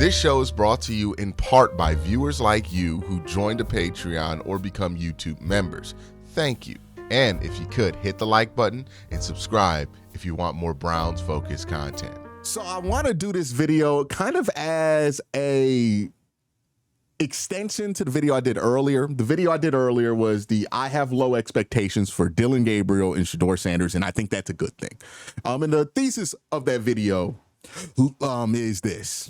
This show is brought to you in part by viewers like you who joined a Patreon or become YouTube members. Thank you. And if you could, hit the like button and subscribe if you want more Browns-focused content. So I want to do this video kind of as a extension to the video I did earlier. The video I did earlier was I have low expectations for Dillon Gabriel and Shedeur Sanders, and I think that's a good thing. And the thesis of that video is this.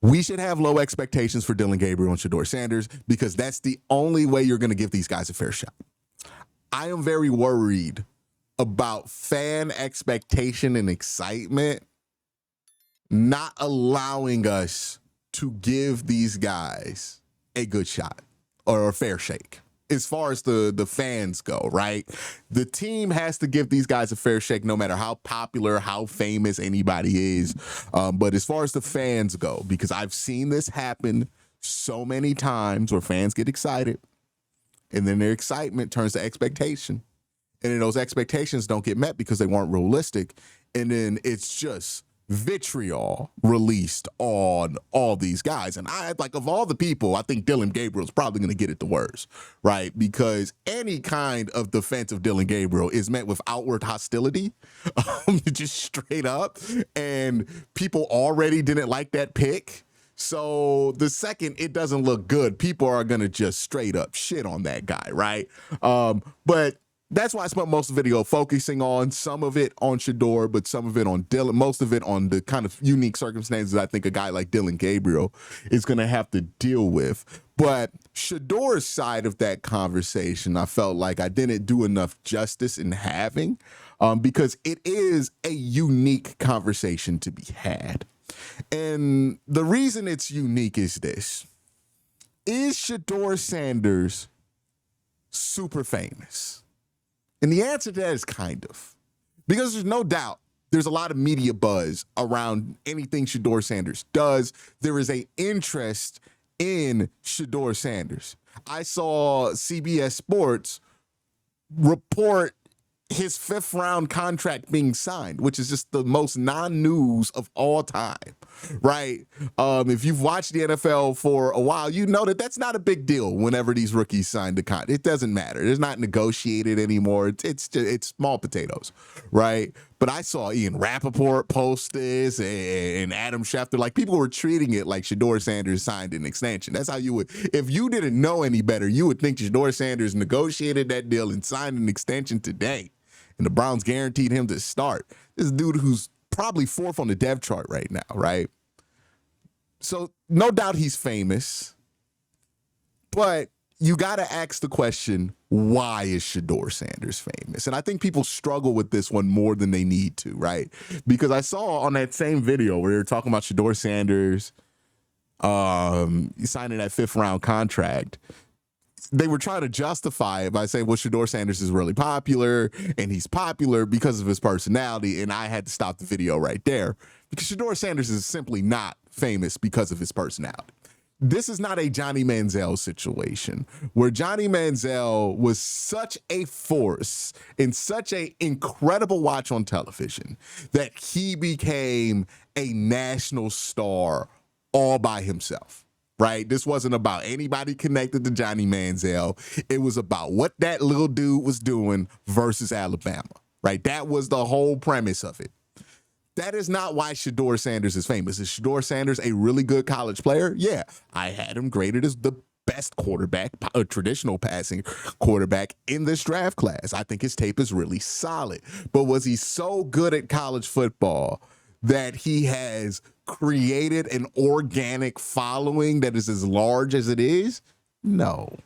We should have low expectations for Dillon Gabriel and Shedeur Sanders because that's the only way you're going to give these guys a fair shot. I am very worried about fan expectation and excitement not allowing us to give these guys a good shot or a fair shake as far as the fans go, right? The team has to give these guys a fair shake no matter how popular, how famous anybody is. But as far as the fans go, because I've seen this happen so many times where fans get excited and then their excitement turns to expectation. And then those expectations don't get met because they weren't realistic. And then it's just vitriol released on all these guys. And of all the people, I think Dillon Gabriel is probably going to get it the worst, right? Because any kind of defense of Dillon Gabriel is met with outward hostility, just straight up. And people already didn't like that pick. So the second it doesn't look good, people are going to just straight up shit on that guy, right? But that's why I spent most of the video focusing on some of it on Shedeur, but some of it on Dillon, most of it on the kind of unique circumstances I think a guy like Dillon Gabriel is going to have to deal with. But Shedeur's side of that conversation, I felt like I didn't do enough justice in having because it is a unique conversation to be had. And the reason it's unique is this. Is Shedeur Sanders super famous? And the answer to that is kind of. Because there's no doubt there's a lot of media buzz around anything Shedeur Sanders does. There is an interest in Shedeur Sanders. I saw CBS Sports report his 5th round contract being signed, which is just the most non-news of all time, right? If you've watched the NFL for a while, you know that that's not a big deal whenever these rookies sign the contract. It doesn't matter. It's not negotiated anymore. It's small potatoes, right? But I saw Ian Rappaport post this and Adam Schefter. Like, people were treating it like Shedeur Sanders signed an extension. That's how you would, if you didn't know any better, you would think Shedeur Sanders negotiated that deal and signed an extension today. And the Browns guaranteed him to start. This dude who's probably 4th on the depth chart right now, right? So no doubt he's famous. But you got to ask the question, why is Shedeur Sanders famous? And I think people struggle with this one more than they need to, right? Because I saw on that same video where they were talking about Shedeur Sanders signing that 5th round contract. They were trying to justify it by saying, well, Shedeur Sanders is really popular, and he's popular because of his personality, and I had to stop the video right there because Shedeur Sanders is simply not famous because of his personality. This is not a Johnny Manziel situation where Johnny Manziel was such a force and such an incredible watch on television that he became a national star all by himself. Right? This wasn't about anybody connected to Johnny Manziel. It was about what that little dude was doing versus Alabama. Right? That was the whole premise of it. That is not why Shedeur Sanders is famous. Is Shedeur Sanders a really good college player? Yeah. I had him graded as the best quarterback, a traditional passing quarterback in this draft class. I think his tape is really solid. But was he so good at college football that he has created an organic following that is as large as it is? No.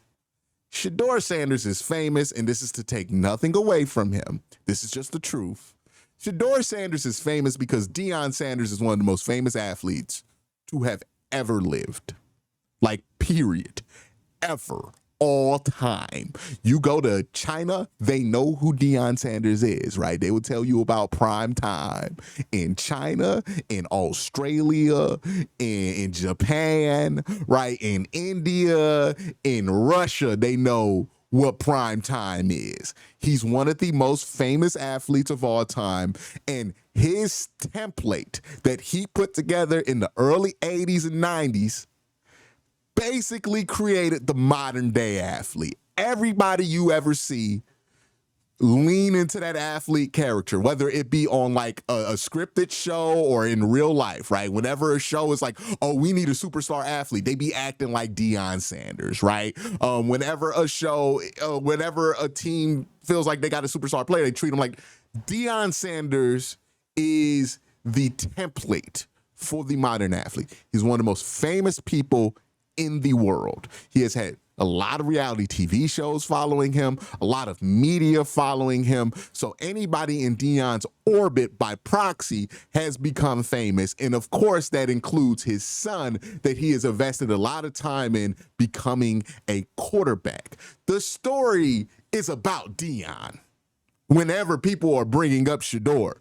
Shedeur Sanders is famous, and this is to take nothing away from him. This is just the truth. Shedeur Sanders is famous because Deion Sanders is one of the most famous athletes to have ever lived. Like, period. Ever. All time. You go to China, they know who Deion Sanders is, right? They will tell you about prime time in China, in Australia, in Japan, right? In India, in Russia, they know what prime time is. He's one of the most famous athletes of all time, and his template that he put together in the early 80s and 90s basically created the modern day athlete. Everybody you ever see lean into that athlete character, whether it be on like a scripted show or in real life, right? Whenever a show is like, oh, we need a superstar athlete, they be acting like Deion Sanders, right? Whenever a show, whenever a team feels like they got a superstar player, they treat them like Deion Sanders is the template for the modern athlete. He's one of the most famous people in the world. He has had a lot of reality TV shows following him, a lot of media following him. So anybody in Deion's orbit by proxy has become famous. And of course, that includes his son that he has invested a lot of time in becoming a quarterback. The story is about Deion. Whenever people are bringing up Shedeur,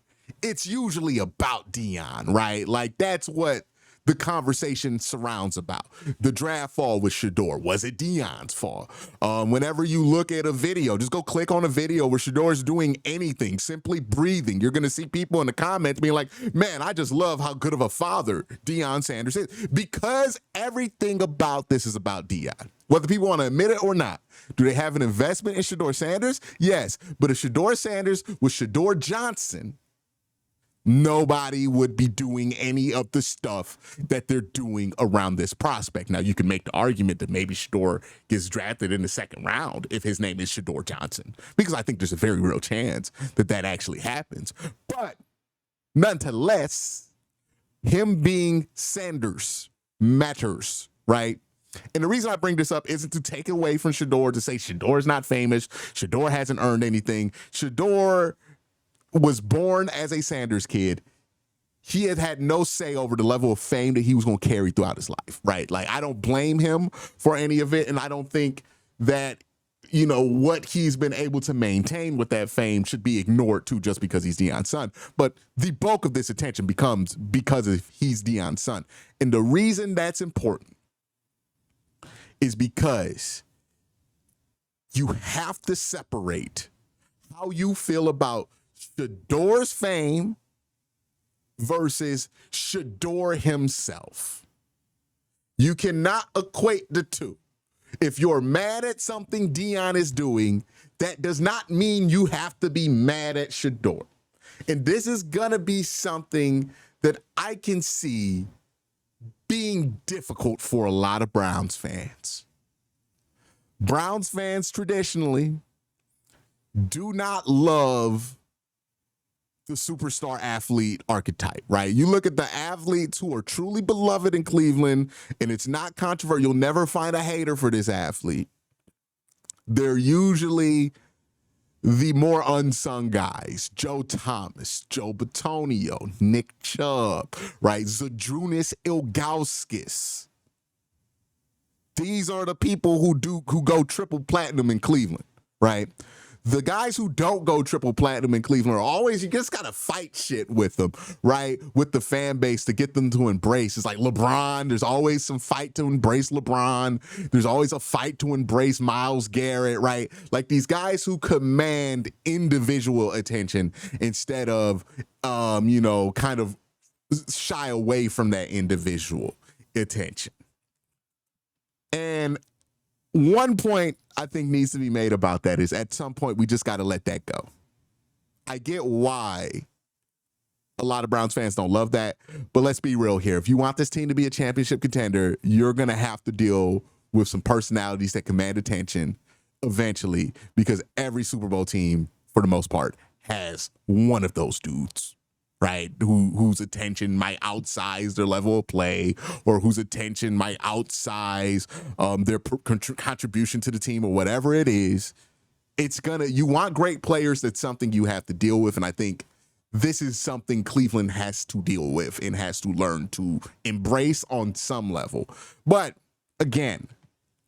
it's usually about Deion, right? Like that's what the conversation surrounds about. The draft fall with Shedeur. Was it Deion's fault? Whenever you look at a video, just go click on a video where Shedeur's doing anything, simply breathing. You're going to see people in the comments being like, man, I just love how good of a father Deion Sanders is. Because everything about this is about Deion. Whether people want to admit it or not. Do they have an investment in Shedeur Sanders? Yes. But if Shedeur Sanders was Shedeur Johnson, nobody would be doing any of the stuff that they're doing around this prospect. Now, you can make the argument that maybe Shedeur gets drafted in the second round if his name is Shedeur Johnson, because I think there's a very real chance that that actually happens. But nonetheless, him being Sanders matters, right? And the reason I bring this up isn't to take away from Shedeur, to say Shedeur is not famous, Shedeur hasn't earned anything. Shedeur was born as a Sanders kid. He had no say over the level of fame that he was going to carry throughout his life, right? Like, I don't blame him for any of it, and I don't think that, you know, what he's been able to maintain with that fame should be ignored too just because he's Deion's son. But the bulk of this attention becomes because of he's Deion's son. And the reason that's important is because you have to separate how you feel about Shedeur's fame versus Shedeur himself. You cannot equate the two. If you're mad at something Deion is doing, that does not mean you have to be mad at Shedeur. And this is going to be something that I can see being difficult for a lot of Browns fans. Browns fans traditionally do not love the superstar athlete archetype, right? You look at the athletes who are truly beloved in Cleveland, and it's not controversial. You'll never find a hater for this athlete. They're usually the more unsung guys. Joe Thomas, Joe Bitonio, Nick Chubb, right? Zydrunas Ilgauskas. These are the people who go triple platinum in Cleveland, right? The guys who don't go triple platinum in Cleveland are always, you just got to fight shit with them, right? With the fan base to get them to embrace. It's like LeBron, there's always some fight to embrace LeBron. There's always a fight to embrace Myles Garrett, right? Like these guys who command individual attention instead of, kind of shy away from that individual attention. And one point I think needs to be made about that is at some point we just got to let that go. I get why a lot of Browns fans don't love that, but let's be real here. If you want this team to be a championship contender, you're going to have to deal with some personalities that command attention eventually, because every Super Bowl team, for the most part, has one of those dudes, right? Whose attention might outsize their level of play, or whose attention might outsize their contribution to the team, or whatever it is. You want great players. That's something you have to deal with. And I think this is something Cleveland has to deal with and has to learn to embrace on some level. But again,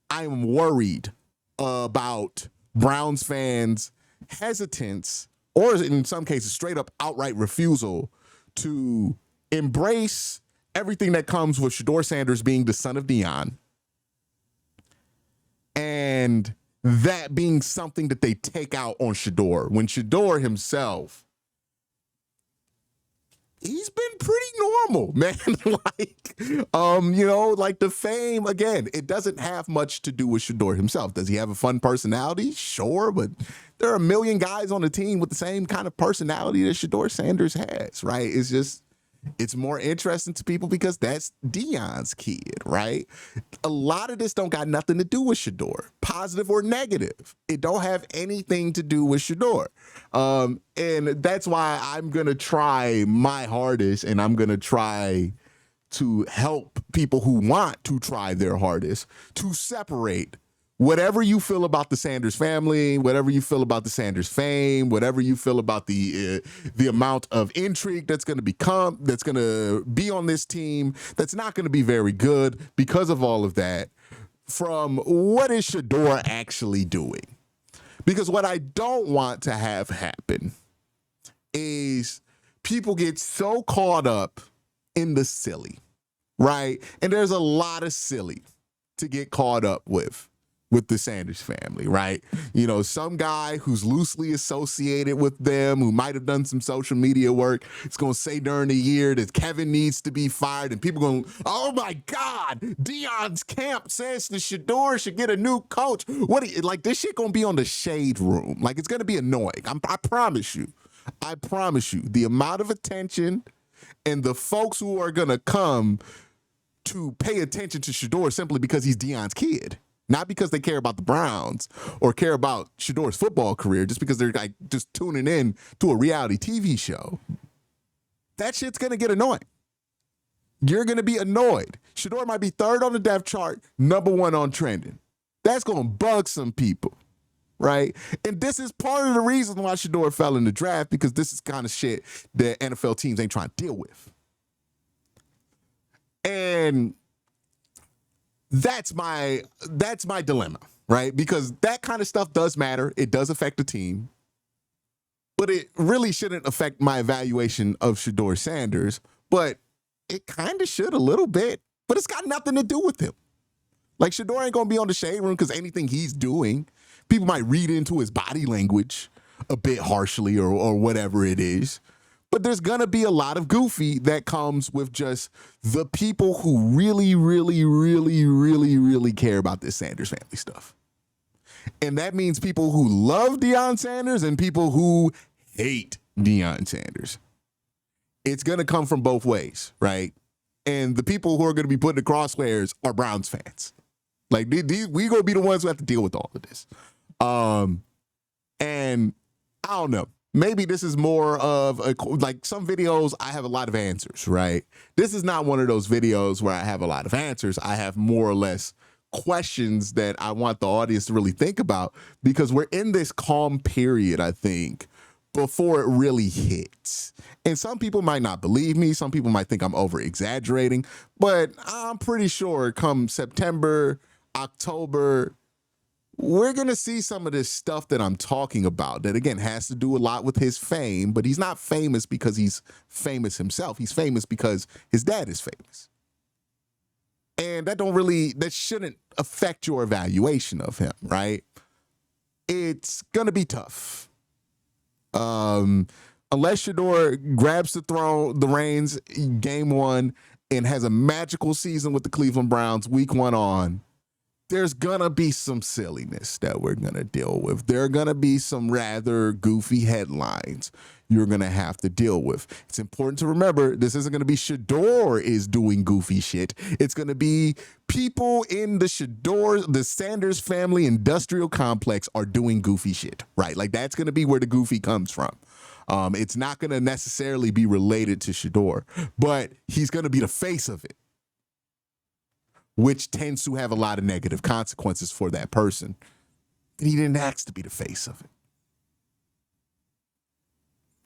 I am worried about Browns fans' hesitance, or in some cases, straight up outright refusal to embrace everything that comes with Shedeur Sanders being the son of Deion, and that being something that they take out on Shedeur, when Shedeur himself, he's been pretty normal, man. Like the fame, again, it doesn't have much to do with Shedeur himself. Does he have a fun personality? Sure, but there are a million guys on the team with the same kind of personality that Shedeur Sanders has, right? It's more interesting to people because that's Deion's kid, right? A lot of this don't got nothing to do with Shedeur, positive or negative. It don't have anything to do with Shedeur. And that's why I'm going to try my hardest, and I'm going to try to help people who want to try their hardest to separate whatever you feel about the Sanders family, whatever you feel about the Sanders fame, whatever you feel about the amount of intrigue that's going to be on this team, that's not going to be very good because of all of that, from what is Shedeur actually doing? Because what I don't want to have happen is people get so caught up in the silly, right? And there's a lot of silly to get caught up with the Sanders family, right? Some guy who's loosely associated with them, who might have done some social media work, is going to say during the year that Kevin needs to be fired, and people going, oh my God, Deion's camp says the Shedeur should get a new coach. This shit going to be on the shade room. Like, it's going to be annoying. I promise you. I promise you. The amount of attention and the folks who are going to come to pay attention to Shedeur simply because he's Deion's kid. Not because they care about the Browns or care about Shedeur's football career, just because they're like just tuning in to a reality TV show. That shit's going to get annoying. You're going to be annoyed. Shedeur might be third on the depth chart, number one on trending. That's going to bug some people, right? And this is part of the reason why Shedeur fell in the draft, because this is kind of shit that NFL teams ain't trying to deal with. And that's my dilemma, right? Because that kind of stuff does matter. It does affect the team, but it really shouldn't affect my evaluation of Shedeur Sanders. But it kind of should a little bit, but it's got nothing to do with him. Like, Shedeur ain't gonna be on the shade room because anything he's doing, people might read into his body language a bit harshly or whatever it is. But there's going to be a lot of goofy that comes with just the people who really, really, really, really, really care about this Sanders family stuff. And that means people who love Deion Sanders and people who hate Deion Sanders. It's going to come from both ways, right? And the people who are going to be put in the crosshairs are Browns fans. Like, we going to be the ones who have to deal with all of this. And I don't know. Maybe this is more of like some videos, I have a lot of answers, right? This is not one of those videos where I have a lot of answers. I have more or less questions that I want the audience to really think about, because we're in this calm period, I think, before it really hits. And some people might not believe me. Some people might think I'm over exaggerating, but I'm pretty sure come September, October, we're going to see some of this stuff that I'm talking about that, again, has to do a lot with his fame, but he's not famous because he's famous himself. He's famous because his dad is famous. And that shouldn't affect your evaluation of him, right? It's going to be tough. Unless Shedeur grabs the reins game one and has a magical season with the Cleveland Browns week one on, there's going to be some silliness that we're going to deal with. There are going to be some rather goofy headlines you're going to have to deal with. It's important to remember this isn't going to be Shedeur is doing goofy shit. It's going to be people in the Sanders family industrial complex are doing goofy shit, right? Like, that's going to be where the goofy comes from. It's not going to necessarily be related to Shedeur, but he's going to be the face of it, which tends to have a lot of negative consequences for that person. And he didn't ask to be the face of it.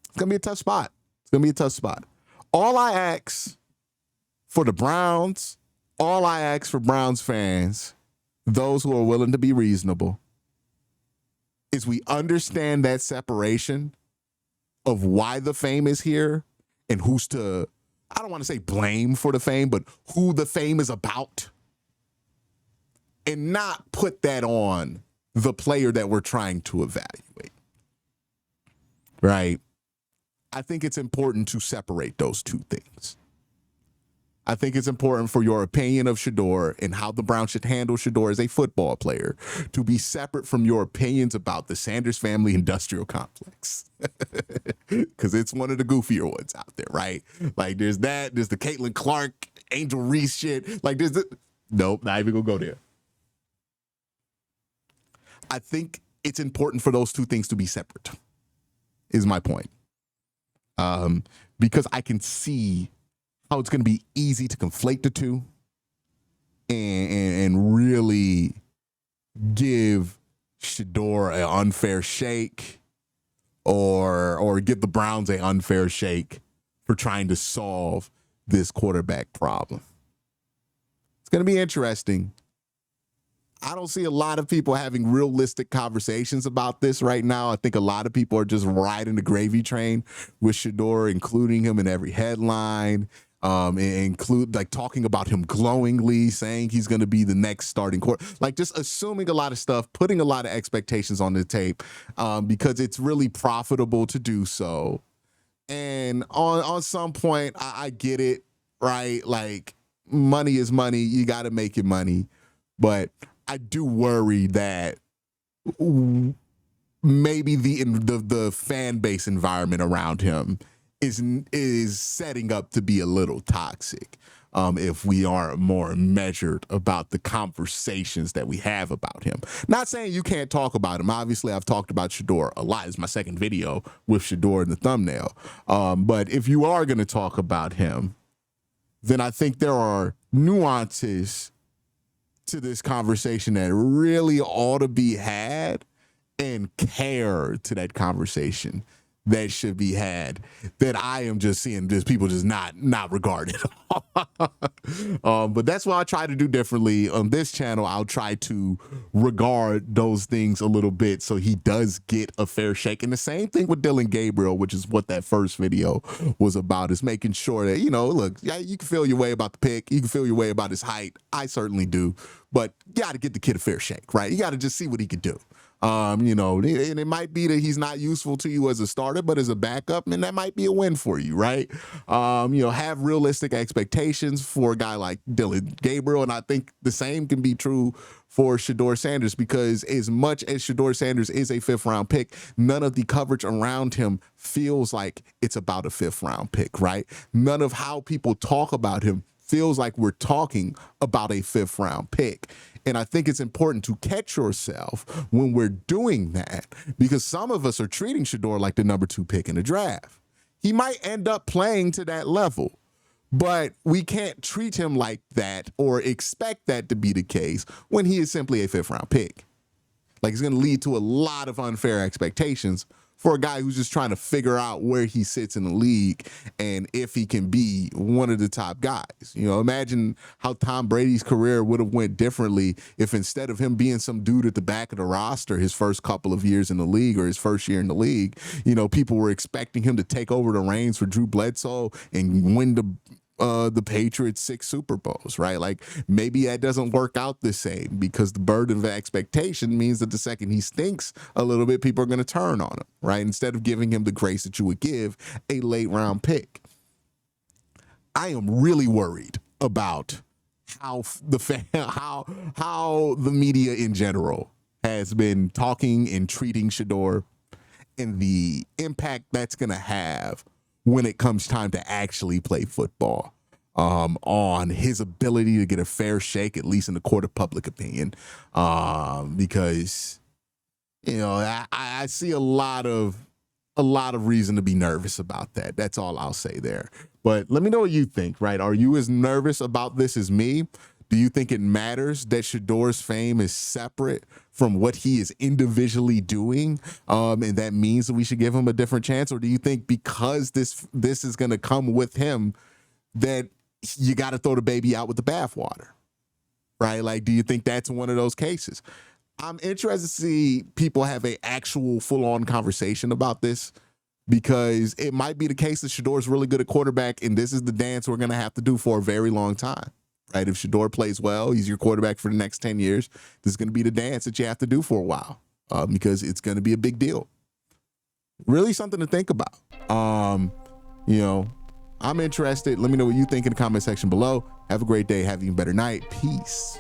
It's going to be a tough spot. All I ask for the Browns, all I ask for Browns fans, those who are willing to be reasonable, is we understand that separation of why the fame is here and who's to, I don't want to say blame for the fame, but who the fame is about. And not put that on the player that we're trying to evaluate, right? I think it's important to separate those two things. I think it's important for your opinion of Shedeur and how the Browns should handle Shedeur as a football player to be separate from your opinions about the Sanders family industrial complex. Because it's one of the goofier ones out there, right? Like there's the Caitlin Clark, Angel Reese shit. Like nope, not even gonna go there. I think it's important for those two things to be separate, is my point. Because I can see how it's going to be easy to conflate the two and really give Shedeur an unfair shake or give the Browns an unfair shake for trying to solve this quarterback problem. It's going to be interesting. I don't see a lot of people having realistic conversations about this right now. I think a lot of people are just riding the gravy train with Shedeur, including him in every headline, include like talking about him glowingly, saying he's going to be the next starting quarterback, like just assuming a lot of stuff, putting a lot of expectations on the tape because it's really profitable to do so. And on some point, I get it, right? Like money is money. You got to make your money. But I do worry that maybe the fan base environment around him is setting up to be a little toxic if we aren't more measured about the conversations that we have about him. Not saying you can't talk about him. Obviously, I've talked about Shedeur a lot. It's my second video with Shedeur in the thumbnail. But if you are going to talk about him, then I think there are nuances to this conversation that really ought to be had, and care to that conversation that should be had that I am just seeing just people just not regarded. But that's what I try to do differently on this channel. I'll try to regard those things a little bit so he does get a fair shake. And the same thing with Dillon Gabriel, which is what that first video was about, is making sure that, you know, look, yeah, you can feel your way about the pick. You can feel your way about his height. I certainly do. But you got to get the kid a fair shake, right? You got to just see what he could do. You know, and it might be that he's not useful to you as a starter, but as a backup, and that might be a win for you, right? You know, have realistic expectations for a guy like Dillon Gabriel, and I think the same can be true for Shedeur Sanders, because as much as Shedeur Sanders is a fifth-round pick, none of the coverage around him feels like it's about a fifth-round pick, right? None of how people talk about him feels like we're talking about a fifth-round pick. And I think it's important to catch yourself when we're doing that, because some of us are treating Shedeur like the number 2 pick in the draft. He might end up playing to that level, but we can't treat him like that or expect that to be the case when he is simply a fifth-round pick. Like, it's going to lead to a lot of unfair expectations for a guy who's just trying to figure out where he sits in the league and if he can be one of the top guys. You know, imagine how Tom Brady's career would have went differently if instead of him being some dude at the back of the roster his first couple of years in the league or his first year in the league, you know, people were expecting him to take over the reins for Drew Bledsoe and win the Patriots 6 Super Bowls, right? Like, maybe that doesn't work out the same, because the burden of expectation means that the second he stinks a little bit, people are going to turn on him, right? Instead of giving him the grace that you would give a late round pick. I am really worried about how the media in general has been talking and treating Shedeur, and the impact that's going to have when it comes time to actually play football, on his ability to get a fair shake, at least in the court of public opinion. Because, you know, I see a lot of reason to be nervous about that. That's all I'll say there. But let me know what you think, right? Are you as nervous about this as me? Do you think it matters that Shedeur's fame is separate from what he is individually doing, and that means that we should give him a different chance? Or do you think because this is going to come with him that you got to throw the baby out with the bathwater, right? Like, do you think that's one of those cases? I'm interested to see people have an actual full-on conversation about this, because it might be the case that Shedeur is really good at quarterback, and this is the dance we're going to have to do for a very long time. right? If Shedeur plays well, he's your quarterback for the next 10 years. This is going to be the dance that you have to do for a while because it's going to be a big deal. Really something to think about. You know, I'm interested. Let me know what you think in the comment section below. Have a great day. Have an even better night. Peace.